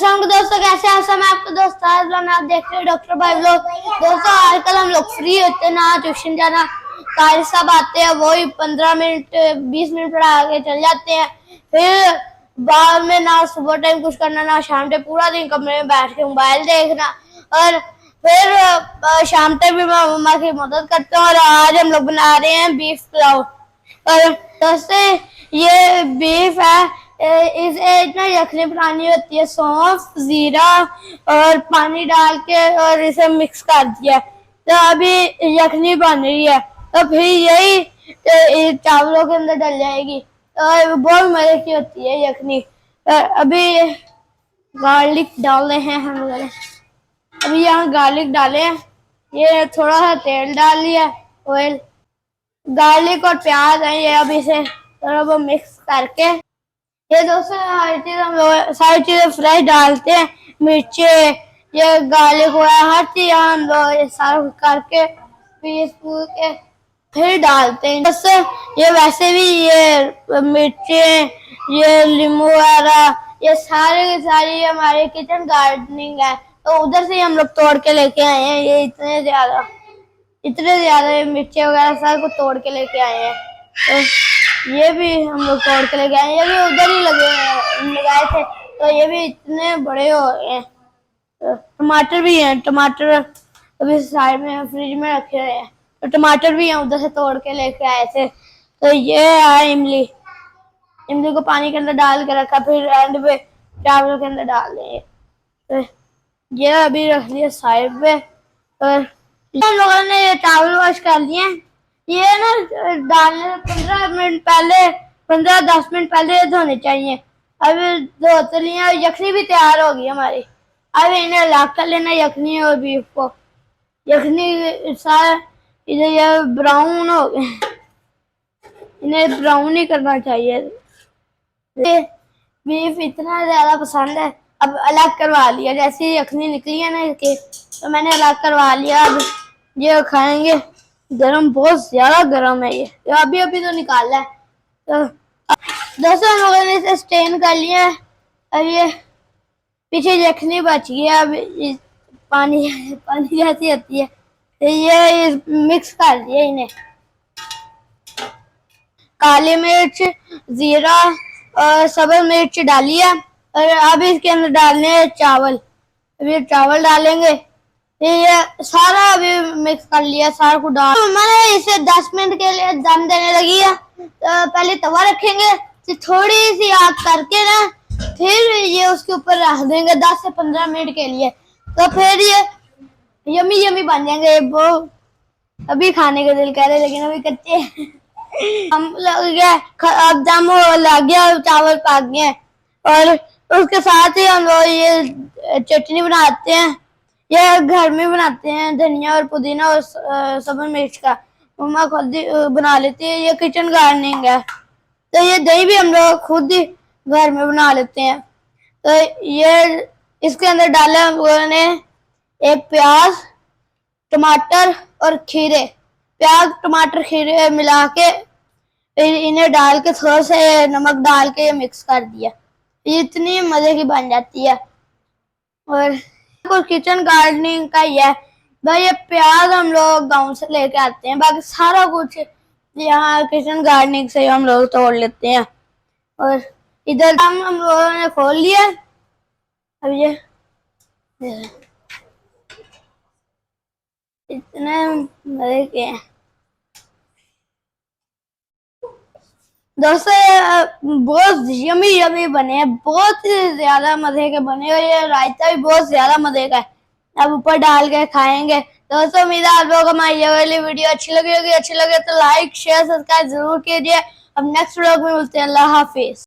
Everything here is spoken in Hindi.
दोस्तों कैसे हैं सब। मैं आपका दोस्त आजलान, आप देख रहे हैं डॉक्टर भाई लोग। दोस्तों आजकल हम लोग फ्री होते हैं, ना ट्यूशन जाना, कारी साहब आते हैं, वही 15 मिनट 20 मिनट पढ़ा के चल जाते हैं। फिर बाद में ना सुबह टाइम कुछ करना, ना शाम टाइम, पूरा दिन कमरे में बैठ के मोबाइल देखना। और फिर शाम टाइम भी मैं मम्मा की मदद करता हूँ। और आज हम लोग बना रहे हैं बीफ पुलाव। और दोस्तों ये बीफ है, इसे इतना यखनी बनानी होती है, सौंफ जीरा और पानी डाल के और इसे मिक्स कर दिया, तो अभी यखनी बन रही है। तो फिर यही चावलों के अंदर डल जाएगी और बहुत मजे की होती है यखनी। अभी गार्लिक डाल रहे हैं हम लोग। अभी यहाँ गार्लिक डाले हैं, ये थोड़ा सा तेल डाल लिया, ऑयल, गार्लिक और प्याज है ये। अब इसे थोड़ा वो मिक्स करके ये दोस्तों हर चीज हम लोग सारी चीजें फ्रेश डालते हैं, मिर्चे, ये गार्लिक हुआ, हर चीज हम लोग ये सारा करके पीस पूस के फिर डालते हैं। दोस्तों ये वैसे भी ये मिर्चे, ये नींबू वगैरह, ये सारे की सारी हमारे किचन गार्डनिंग है, तो उधर से हम लोग तोड़ के लेके आए हैं। ये इतने ज्यादा मिर्चे वगैरह सब को तोड़ के लेके आए हैं। तो ये भी हम लोग तोड़ के लेके आए, ये भी उधर ही लगाए थे, तो ये भी इतने बड़े हो गए हैं। तो टमाटर भी हैं, टमाटर अभी साइड में फ्रिज में रखे हुए हैं, तो टमाटर भी हैं, उधर से तोड़ के लेके आए थे। तो ये है इमली, इमली को पानी के अंदर डाल के रखा, फिर एंड पे चावलों के अंदर डाल देंगे। तो ये अभी रख दिया साइड पे। और हम लोगों ने ये चावल वॉश कर लिए। ये ना डालने से 15 मिनट पहले, 15-10 मिनट पहले धोने चाहिए। अभी धो तो लिया, यखनी भी तैयार होगी हमारी। अब इन्हें लाग कर लेना, यखनी और बीफ को। यखनी सारा इधर ये ब्राउन हो गए, इन्हें ब्राउन ही करना चाहिए। बीफ इतना ज्यादा पसंद है, अब अलग करवा लिया। जैसे ही यखनी निकली है ना इसके, तो मैंने अलग करवा लिया। अब ये खाएंगे, गरम, बहुत ज्यादा गरम है ये अभी अभी तो निकाला है। तो दोस्तों हम लोगों ने इसे स्टेन कर लिया है। अब ये पीछे यखनी बच गया, अब पानी पानी जैसी होती है, तो ये मिक्स कर दिया इन्हें। काली मिर्च, जीरा और सब्ज मिर्च डाली है। और अब इसके अंदर डालने हैं चावल। अभी चावल डालेंगे, ये सारा अभी मिक्स कर लिया, सारा को डाल। तो मैंने इसे 10 मिनट के लिए दम देने लगी है। तो पहले तवा रखेंगे, फिर थोड़ी सी आग करके ना, फिर ये उसके ऊपर रख देंगे 10 से 15 मिनट के लिए। तो फिर ये यमी यमी बन जाएंगे। वो अभी खाने का दिल कर रहे, लेकिन अभी कच्चे हम लग गया, अब दम लग गया, चावल पक गए। और उसके साथ ही हम लोग ये चटनी बनाते हैं, ये घर में बनाते हैं, धनिया और पुदीना और सब्ज मिर्च का। मम्मा खुद ही बना लेती है, ये किचन गार्डनिंग है। तो ये दही भी हम लोग खुद ही घर में बना लेते हैं। तो ये इसके अंदर डाला हम लोगों ने एक प्याज, टमाटर और खीरे, प्याज टमाटर खीरे मिला के फिर इन्हें डाल के थोड़ा सा नमक डाल के मिक्स कर दिया। ये इतनी मजे की बन जाती है। और किचन गार्डनिंग का ही है भाई। ये प्याज हम लोग गांव से लेके आते हैं, बाकी सारा कुछ यहाँ किचन गार्डनिंग से हम लोग तोड़ लेते हैं। और इधर हम लोगों ने खोल लिया। अब ये इतने मजे के हैं दोस्तों, बहुत यमी यमी बने हैं, बहुत ज्यादा मजे के बने। और ये रायता भी बहुत ज्यादा मजे का है, अब ऊपर डाल के खाएंगे। दोस्तों उम्मीद है आप लोगों को हमारी ये वाली वीडियो अच्छी लगी होगी। अच्छी लगे तो लाइक शेयर सब्सक्राइब जरूर कीजिए। अब नेक्स्ट व्लॉग में मिलते हैं। अल्लाह हाफिज।